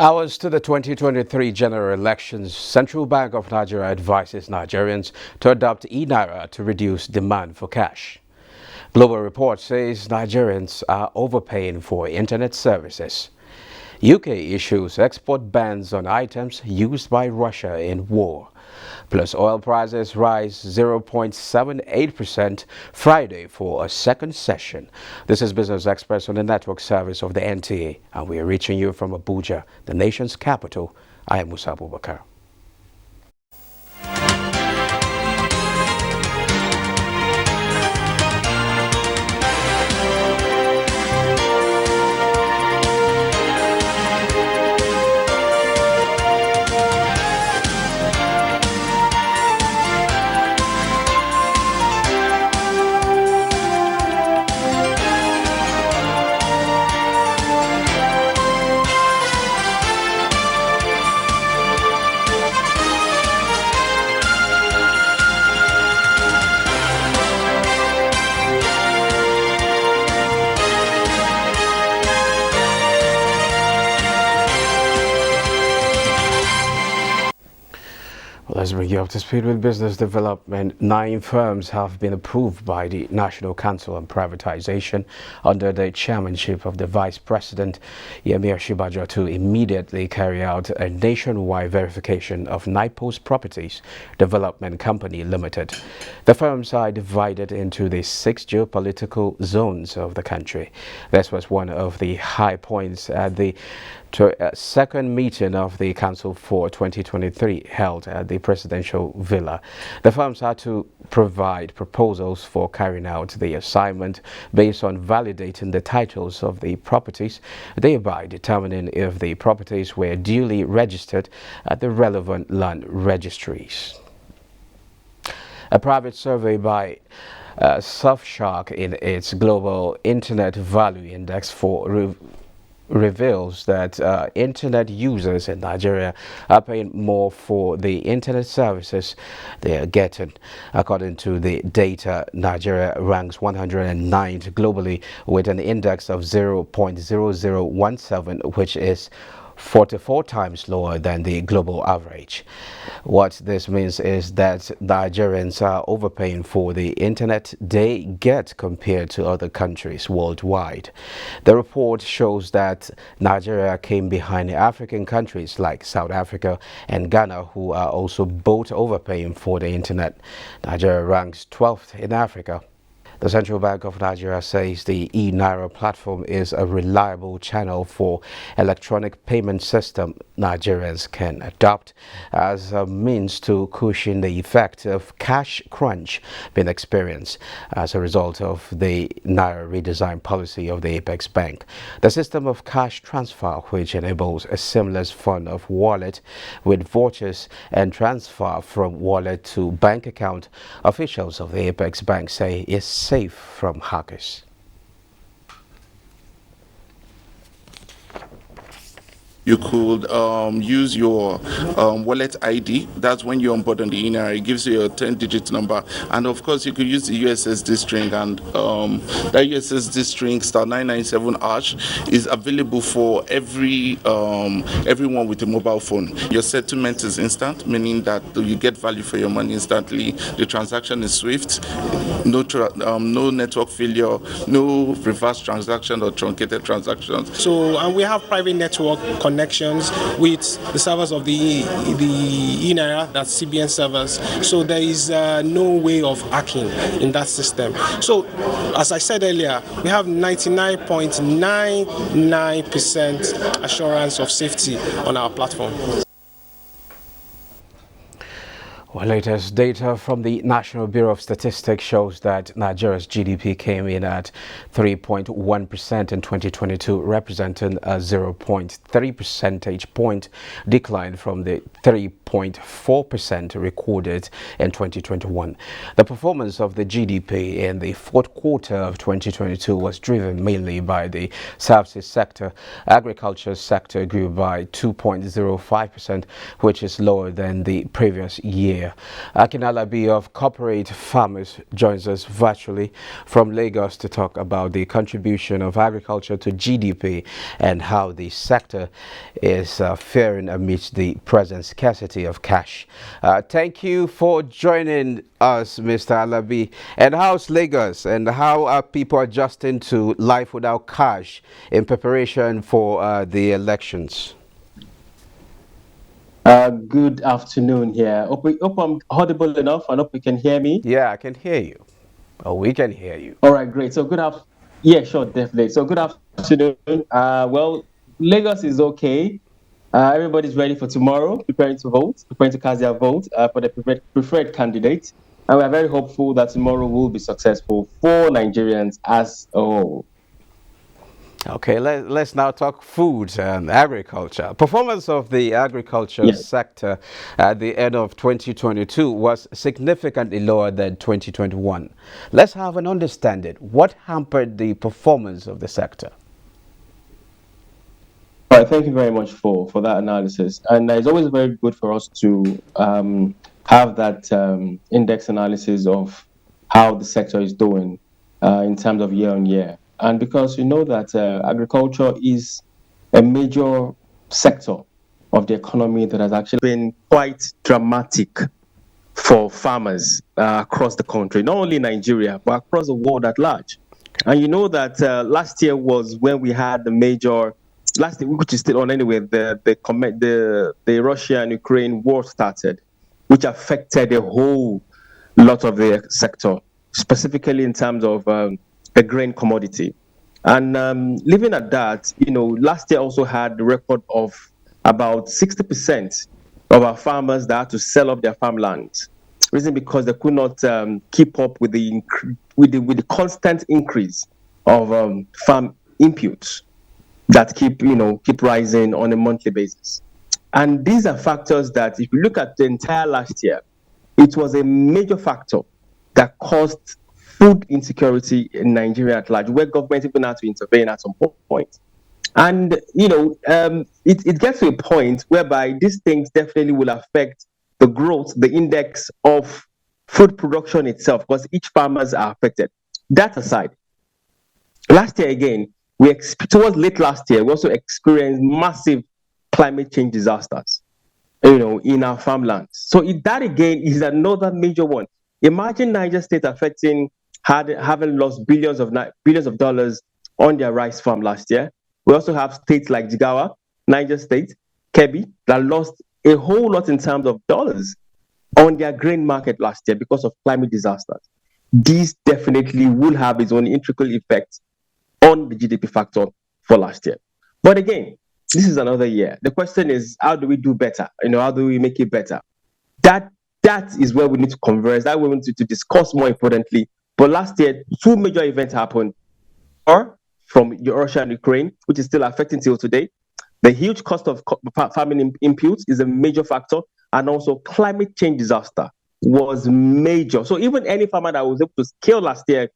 Hours to the 2023 general elections, Central Bank of Nigeria advises Nigerians to adopt e-Naira to reduce demand for cash. Global Report says Nigerians are overpaying for internet services. UK issues export bans on items used by Russia in war. Plus oil prices rise 0.78% Friday for a second session. This is Business Express on the network service of the NTA, and we are reaching you from Abuja, the nation's capital. I am Musa Abubakar. Let's bring you up to speed with business development. 9 firms have been approved by the National Council on Privatization under the chairmanship of the Vice President, Yemi Osinbajo, to immediately carry out a nationwide verification of NIPO's Properties Development Company Limited. The firms are divided into the 6 geopolitical zones of the country. This was one of the high points at the second meeting of the Council for 2023 held at the Presidential Villa. The firms had to provide proposals for carrying out the assignment based on validating the titles of the properties, thereby determining if the properties were duly registered at the relevant land registries. A private survey by Surfshark in its Global Internet Value Index reveals that internet users in Nigeria are paying more for the internet services they are getting. According to the data, Nigeria ranks 109th globally with an index of 0.0017, which is 44 times lower than the global average. What this means is that Nigerians are overpaying for the internet they get compared to other countries worldwide. The report shows that Nigeria came behind African countries like South Africa and Ghana, who are also both overpaying for the internet. Nigeria ranks 12th in Africa. The Central Bank of Nigeria says the e-Naira platform is a reliable channel for electronic payment system Nigerians can adopt as a means to cushion the effect of cash crunch being experienced as a result of the Naira redesign policy of the Apex Bank. The system of cash transfer, which enables a seamless fund of wallet with vouchers and transfer from wallet to bank account, officials of the Apex Bank say is safe from hackers. You could use your wallet ID. That's when you're on board on the e-Naira. It gives you a 10-digit number. And of course, you could use the USSD string. And that USSD string, *997# is available for everyone with a mobile phone. Your settlement is instant, meaning that you get value for your money instantly. The transaction is swift. No network failure, no reverse transaction or truncated transactions. So, and we have private network connections with the servers of the e-Naira, that's CBN servers. So there is no way of hacking in that system. So, as I said earlier, we have 99.99% assurance of safety on our platform. Well, latest data from the National Bureau of Statistics shows that Nigeria's GDP came in at 3.1% in 2022, representing a 0.3 percentage point decline from the 3.4% recorded in 2021. The performance of the GDP in the fourth quarter of 2022 was driven mainly by the services sector. Agriculture sector grew by 2.05%, which is lower than the previous year here. Akinalabi of Corporate Farmers joins us virtually from Lagos to talk about the contribution of agriculture to GDP and how the sector is faring amidst the present scarcity of cash. Thank you for joining us, Mr. Alabi. And how's Lagos, and how are people adjusting to life without cash in preparation for the elections? Good afternoon here. Hope I'm audible enough and hope you can hear me. Yeah, I can hear you. Oh, we can hear you. All right, great. So yeah, sure, definitely. So good afternoon. Well, Lagos is okay. Everybody's ready for tomorrow, preparing to vote, preparing to cast their vote for the preferred candidate. And we are very hopeful that tomorrow will be successful for Nigerians as a whole. Okay, let's now talk food and agriculture. Performance of the agriculture Yes. sector at the end of 2022 was significantly lower than 2021. Let's have an understanding. What hampered the performance of the sector? All right, thank you very much for that analysis. And it's always very good for us to have that index analysis of how the sector is doing in terms of year on year. And because you know that agriculture is a major sector of the economy that has actually been quite dramatic for farmers across the country, not only Nigeria, but across the world at large. And you know that last year was when we had the major, last year, which is still on anyway, the Russia and Ukraine war started, which affected a whole lot of the sector, specifically in terms of the grain commodity. And leaving at that, you know, last year also had the record of about 60% of our farmers that had to sell off their farmlands. Reason because they could not keep up with the constant increase of farm inputs that keep rising on a monthly basis. And these are factors that, if you look at the entire last year, it was a major factor that caused food insecurity in Nigeria at large, where government even had to intervene at some point. And it gets to a point whereby these things definitely will affect the growth, the index of food production itself, because each farmers are affected. That aside, last year again, towards late last year, we also experienced massive climate change disasters, in our farmlands. So that again is another major one. Imagine Niger State having lost billions of dollars on their rice farm last year. We also have states like Jigawa, Niger State, Kebbi, that lost a whole lot in terms of dollars on their grain market last year because of climate disasters. This definitely will have its own integral effect on the GDP factor for last year. But again, this is another year. The question is, how do we do better? How do we make it better? That is where we need to converse. That we need to discuss more importantly. But last year, two major events happened. Or from Russia and Ukraine, which is still affecting till today. The huge cost of farming inputs is a major factor, and also climate change disaster was major. So even any farmer that was able to scale last year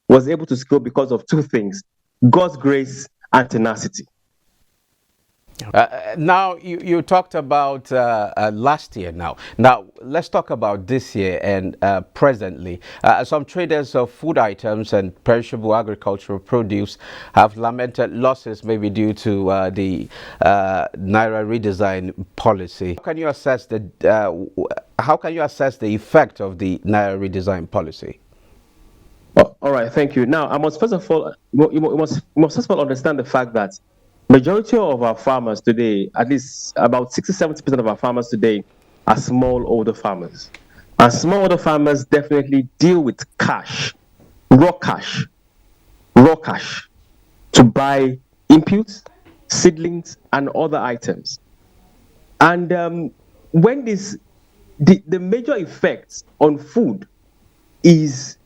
was able to scale because of two things: God's grace and tenacity. Now, you talked about last year now. Now, let's talk about this year and presently. Some traders of food items and perishable agricultural produce have lamented losses maybe due to the Naira redesign policy. How can you assess the effect of the Naira redesign policy? Oh, all right, thank you. Now, I must first of all, you must first of all understand the fact that majority of our farmers today, at least about 60-70% of our farmers today, are smallholder farmers. And smallholder farmers definitely deal with cash, raw cash, to buy inputs, seedlings, and other items. And when the major effects on food is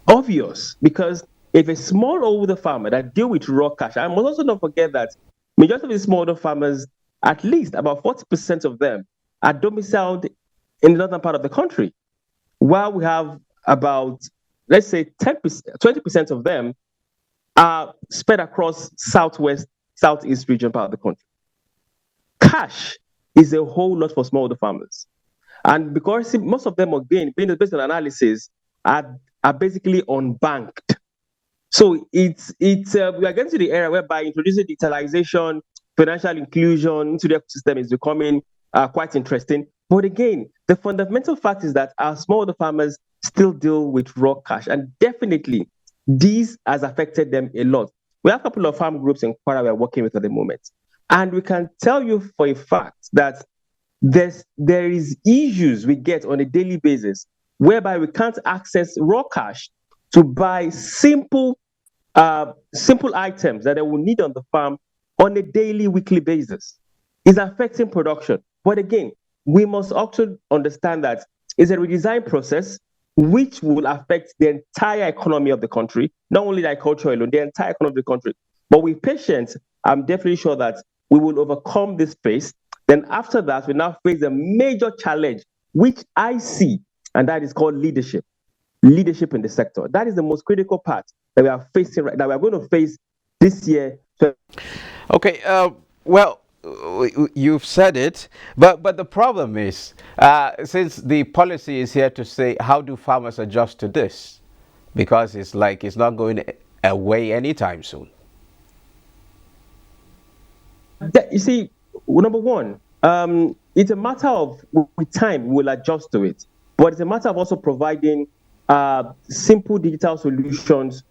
obvious, because if a smallholder farmer that deal with raw cash, I must also not forget that majority of the smallholder farmers, at least about 40% of them, are domiciled in the northern part of the country, while we have about, let's say, 10%, 20% of them are spread across southwest, southeast region part of the country. Cash is a whole lot for smallholder farmers. And because most of them, again, based on analysis, are basically unbanked. So we are getting to the era whereby introducing digitalization, financial inclusion into the ecosystem is becoming quite interesting. But again, the fundamental fact is that our smallholder farmers still deal with raw cash, and definitely this has affected them a lot. We have a couple of farm groups in Kwara we are working with at the moment, and we can tell you for a fact that there is issues we get on a daily basis whereby we can't access raw cash to buy simple items that they will need on the farm on a daily, weekly basis. It's affecting production. But again, we must also understand that it's a redesign process which will affect the entire economy of the country, not only the agriculture alone, the entire economy of the country. But with patience, I'm definitely sure that we will overcome this phase. Then after that, we now face a major challenge, which I see, and that is called leadership. Leadership in the sector. That is the most critical part that we are facing right that we are going to face this year. Okay, well, you've said it, but the problem is, since the policy is here to say, how do farmers adjust to this? Because it's like it's not going away anytime soon. You see, number one, it's a matter of with time we'll adjust to it, but it's a matter of also providing simple digital solutions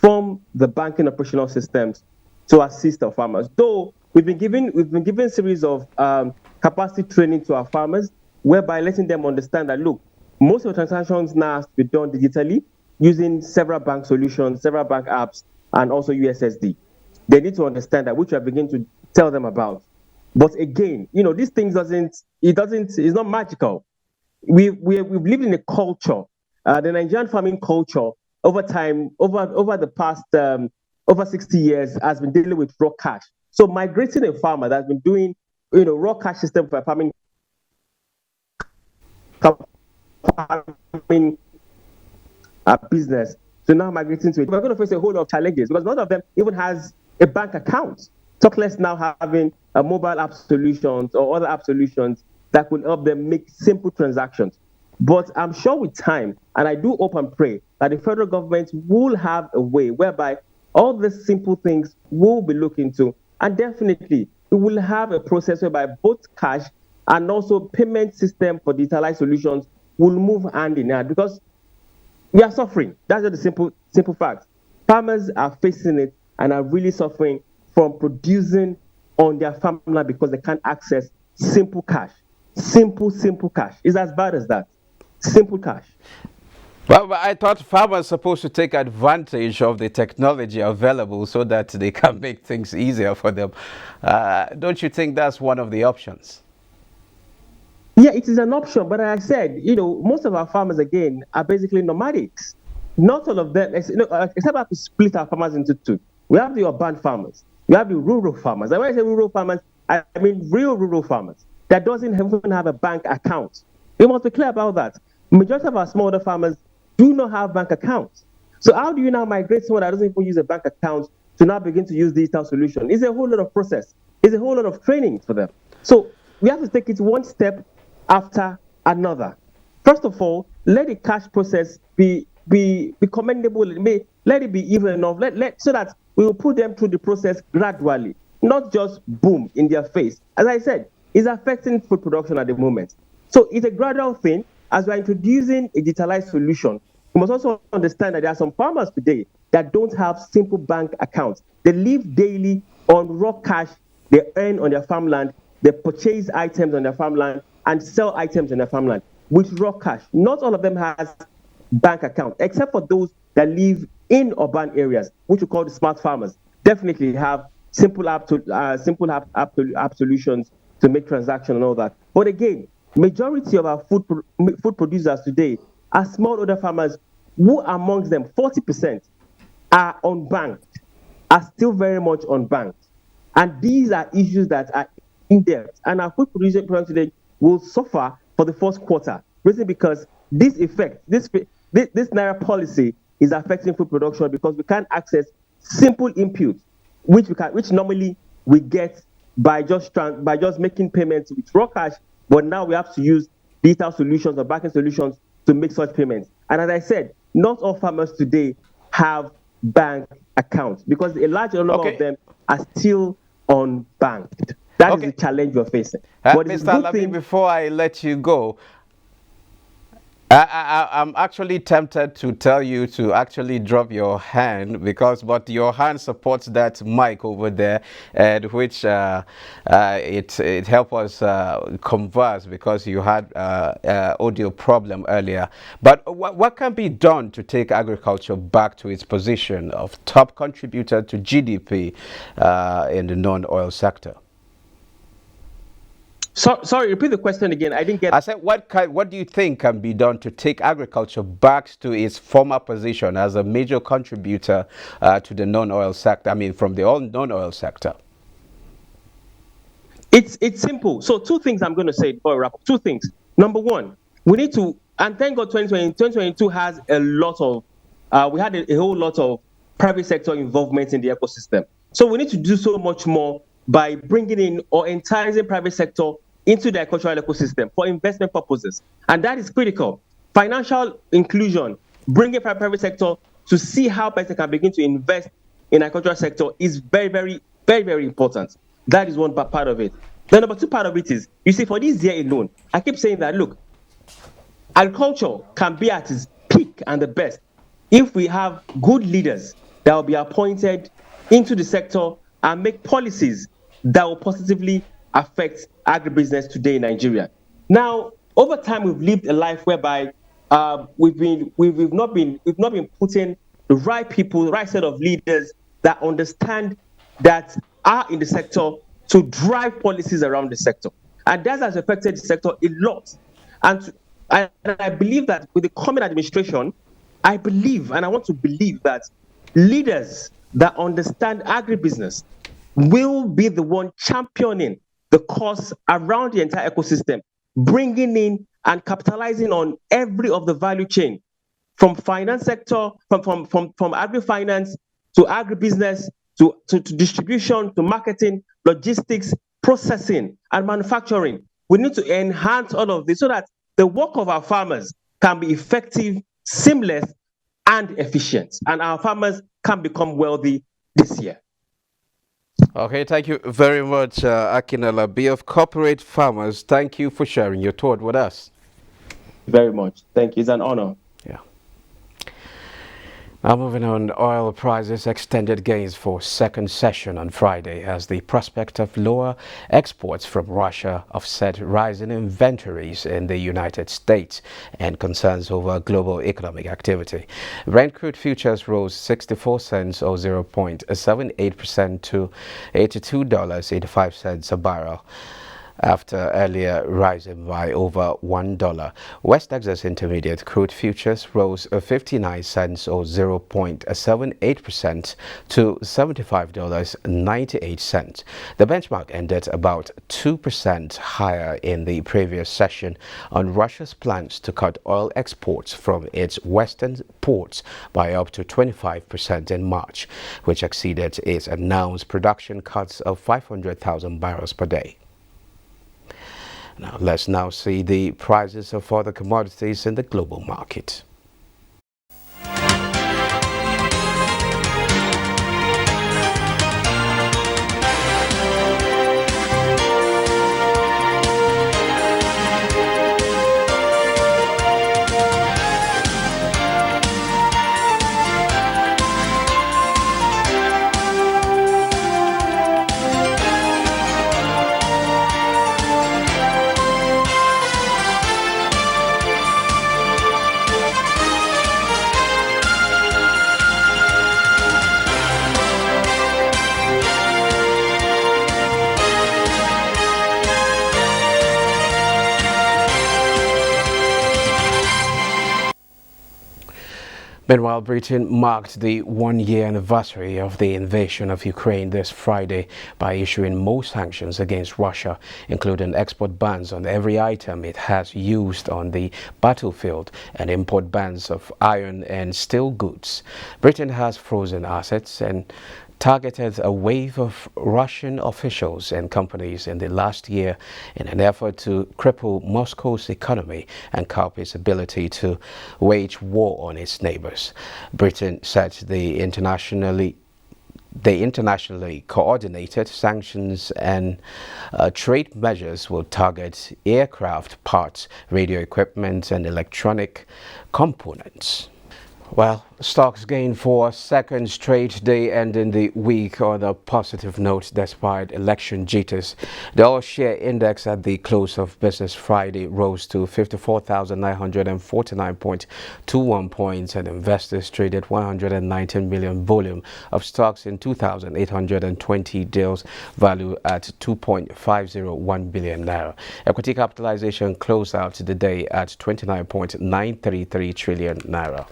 from the banking operational systems to assist our farmers. Though we've been given a series of capacity training to our farmers, whereby letting them understand that look, most of the transactions now has to be done digitally using several bank solutions, several bank apps, and also USSD. They need to understand that, which we are beginning to tell them about. But again, these things it's not magical. We've lived in a culture, the Nigerian farming culture over time, over the past over 60 years has been dealing with raw cash. So migrating a farmer that's been doing raw cash system for farming business to now migrating to it, we're going to face a whole lot of challenges because none of them even has a bank account. Talk less now having a mobile app solutions or other app solutions that will help them make simple transactions. But I'm sure with time, and I do hope and pray that the federal government will have a way whereby all these simple things will be looked into, and definitely we will have a process whereby both cash and also payment system for digitalized solutions will move hand in hand because we are suffering. That's just the simple fact. Farmers are facing it and are really suffering from producing on their farmland because they can't access simple cash. Simple cash. It's as bad as that. Simple cash. Well, but I thought farmers are supposed to take advantage of the technology available so that they can make things easier for them. Don't you think that's one of the options? Yeah, it is an option, but as I said, most of our farmers again are basically nomadics. Not all of them, except we have to split our farmers into two. We have the urban farmers, we have the rural farmers. And when I say rural farmers, I mean real rural farmers that doesn't even have a bank account. We must be clear about that. Majority of our smallholder farmers do not have bank accounts. So how do you now migrate someone that doesn't even use a bank account to now begin to use digital solution? It's a whole lot of process. It's a whole lot of training for them. So we have to take it one step after another. First of all, let the cash process be commendable. Let it be even enough. So that we will put them through the process gradually, not just boom in their face. As I said, it's affecting food production at the moment. So it's a gradual thing. As we're introducing a digitalized solution, we must also understand that there are some farmers today that don't have simple bank accounts. They live daily on raw cash they earn on their farmland. They purchase items on their farmland and sell items on their farmland with raw cash. Not all of them has bank account, except for those that live in urban areas, which we call the smart farmers. Definitely have simple app solutions to make transactions and all that. But again, majority of our food producers today are smallholder farmers who amongst them 40% are unbanked, are still very much unbanked. And these are issues that are in depth. And our food production today will suffer for the first quarter. Reason because this Naira policy is affecting food production because we can't access simple inputs, which normally we get by just making payments with raw cash, but now we have to use digital solutions or banking solutions to make such payments. And as I said, not all farmers today have bank accounts because a large number of Okay. them are still unbanked. That is the Okay. challenge we're facing. But it's a Mr. good Labi, thing. before I let you go, I'm actually tempted to tell you to actually drop your hand but your hand supports that mic over there, and which it helped us converse because you had audio problem earlier. But what can be done to take agriculture back to its position of top contributor to GDP in the non-oil sector? Sorry, repeat the question again. I didn't get. I said, what do you think can be done to take agriculture back to its former position as a major contributor to the non-oil sector? I mean, from the non-oil sector. It's simple. So two things I'm going to say before I wrap up. Two things. Number one, we need to, and thank God 2022 has a lot of, we had a whole lot of private sector involvement in the ecosystem. So we need to do so much more by bringing in or enticing private sector into the agricultural ecosystem for investment purposes. And that is critical. Financial inclusion, bringing private sector to see how people can begin to invest in agricultural sector is very, very, very, very important. That is one part of it. The number two part of it is, you see, for this year alone, I keep saying that, look, agriculture can be at its peak and the best if we have good leaders that will be appointed into the sector and make policies that will positively affect agribusiness today in Nigeria. Now, over time, we've lived a life whereby we've not been putting the right people, the right set of leaders that understand, that are in the sector, to drive policies around the sector, and that has affected the sector a lot. And I believe that with the coming administration, I believe, and I want to believe, that leaders that understand agribusiness will be the one championing the cause around the entire ecosystem, bringing in and capitalizing on every of the value chain, from finance sector, from agri-finance to agribusiness to distribution to marketing, logistics, processing, and manufacturing. We need to enhance all of this so that the work of our farmers can be effective, seamless, and efficient, and our farmers can become wealthy this year. Okay, thank you very much, Akinala B of Corporate Farmers. Thank you for sharing your thought with us. Very much. Thank you. It's an honor. Yeah. Now moving on, oil prices extended gains for second session on Friday as the prospect of lower exports from Russia offset rising inventories in the United States and concerns over global economic activity. Brent crude futures rose 64 cents or 0.78% to $82.85 a barrel, after earlier rising by over $1. West Texas Intermediate crude futures rose 59 cents or 0.78% to $75.98. The benchmark ended about 2% higher in the previous session on Russia's plans to cut oil exports from its western ports by up to 25% in March, which exceeded its announced production cuts of 500,000 barrels per day. Now, let's now see the prices of other commodities in the global market. Meanwhile, Britain marked the one-year anniversary of the invasion of Ukraine this Friday by issuing more sanctions against Russia, including export bans on every item it has used on the battlefield and import bans of iron and steel goods. Britain has frozen assets and targeted a wave of Russian officials and companies in the last year in an effort to cripple Moscow's economy and curb its ability to wage war on its neighbors. Britain said the internationally coordinated sanctions and trade measures will target aircraft parts, radio equipment, and electronic components. Well, stocks gained for a second straight day, ending the week on a positive note despite election jitters. The all-share index at the close of business Friday rose to 54,949.21 points, and investors traded 119 million volume of stocks in 2,820 deals, value at 2.501 billion naira. Equity capitalization closed out the day at 29.933 trillion naira.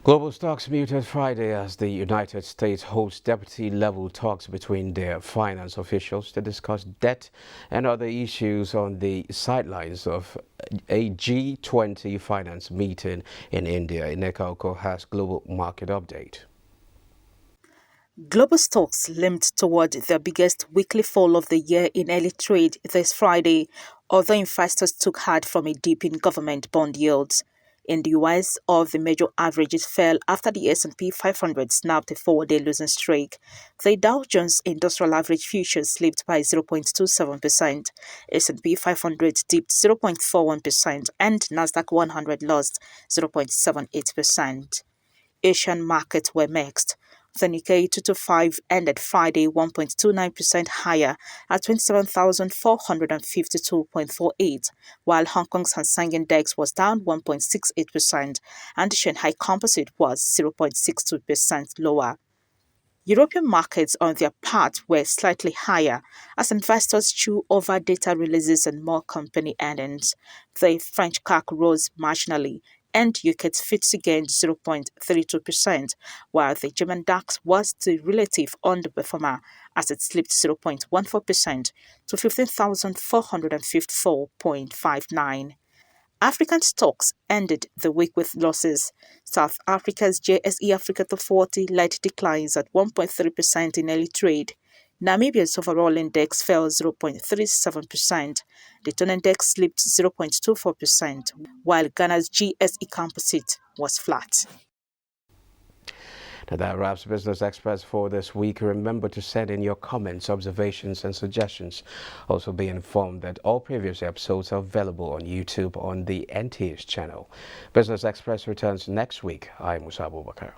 Global stocks muted Friday as the United States holds deputy-level talks between their finance officials to discuss debt and other issues on the sidelines of a G20 finance meeting in India. Ineka Oko has global market update. Global stocks limped toward their biggest weekly fall of the year in early trade this Friday, although investors took heart from a dip in government bond yields. In the US, all the major averages fell after the S&P 500 snapped a four-day losing streak. The Dow Jones Industrial Average Futures slipped by 0.27%, S&P 500 dipped 0.41%, and Nasdaq 100 lost 0.78%. Asian markets were mixed. The Nikkei 225 ended Friday 1.29% higher at 27,452.48, while Hong Kong's Hang Seng Index was down 1.68% and the Shanghai Composite was 0.62% lower. European markets, on their part, were slightly higher as investors chew over data releases and more company earnings. The French CAC rose marginally, and UK's FTSE gained 0.32%, while the German DAX was the relative underperformer as it slipped 0.14% to 15,454.59. African stocks ended the week with losses. South Africa's JSE Africa Top 40 led declines at 1.3% in early trade. Namibia's overall index fell 0.37%. The Tone index slipped 0.24%, while Ghana's GSE Composite was flat. Now that wraps Business Express for this week. Remember to send in your comments, observations, and suggestions. Also be informed that all previous episodes are available on YouTube on the NTS channel. Business Express returns next week. I'm Musa Abubakar.